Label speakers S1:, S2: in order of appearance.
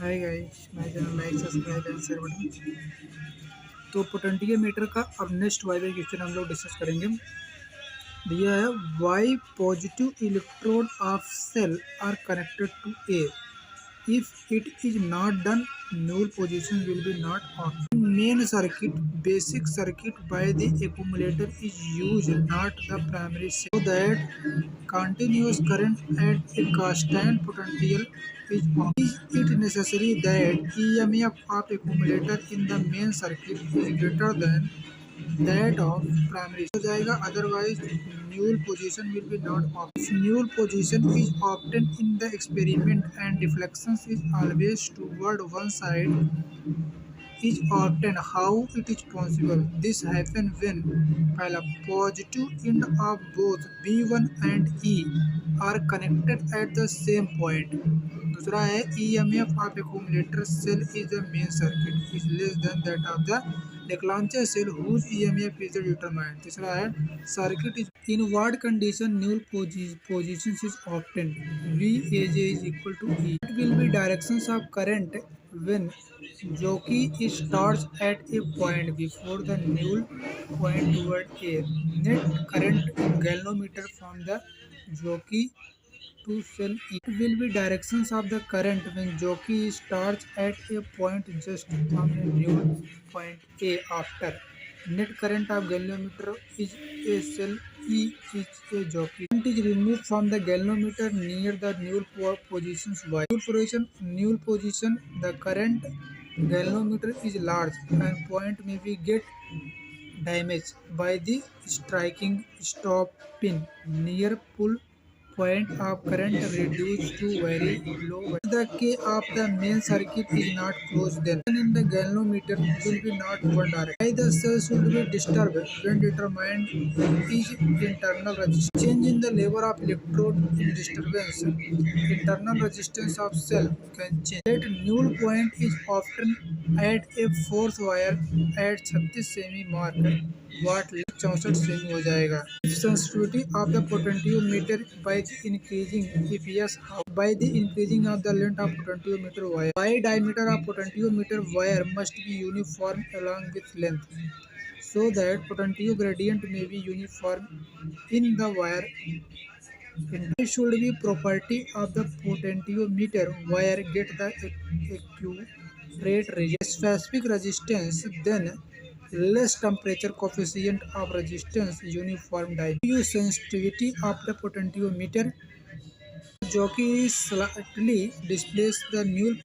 S1: Hi guys, my channel like subscribe and share button. तो potentiometer का अब next viva question हम लोग डिस्कस करेंगे। दिया है why positive electrode of cell are connected to a if it is not done, null position will be not on. Main circuit, basic circuit by the accumulator is used, not the primary cell. So that continuous current at a constant potential is on. Is it necessary that EMF of accumulator in the main circuit is greater than that of primary हो जाएगा, otherwise null position will be not obtained. If null position is obtained in the experiment and deflection is always toward one side is obtained, how it is possible? This happens when पहला positive end of both B1 and E are connected at the same point. दूसरा है EMF of accumulator cell is the main circuit is less than that of the Leclanche cell whose EMF is determined. तीसरा है circuit is in what condition null positions is obtained. VAJ is equal to E. It will be directions of current when jockey starts at a point before the null point toward A. Net current galvanometer from the jockey to cell E. It will be directions of the current when jockey starts at a point just from the null point A after. Net current of galvanometer is a cell E is a jockey. Current is removed from the galvanometer near the null positions Y. Null position, the current galvanometer is large and point may be get damaged by the striking stop pin near pull point of current reduced to very low. The K of the main circuit is not closed, then in the galvanometer will be not one direct. Why the cell should be disturbed when determined is internal resistance. Change in the level of electrode in disturbance. Internal resistance of cell can change. That null point is often at a fourth wire at 36 सेमी mark वाट 64 सेमी हो जाएगा. Sensitivity of the potentiometer by the increasing, if yes, how? By the increasing of the length of potentiometer wire. Why diameter of potentiometer wire must be uniform along with length, so that potentio gradient may be uniform in the wire. It should be property of the potentiometer wire get the accurate specific resistance, then less temperature coefficient of resistance uniform diameter. Sensitivity of the potentiometer jockey slightly displays the null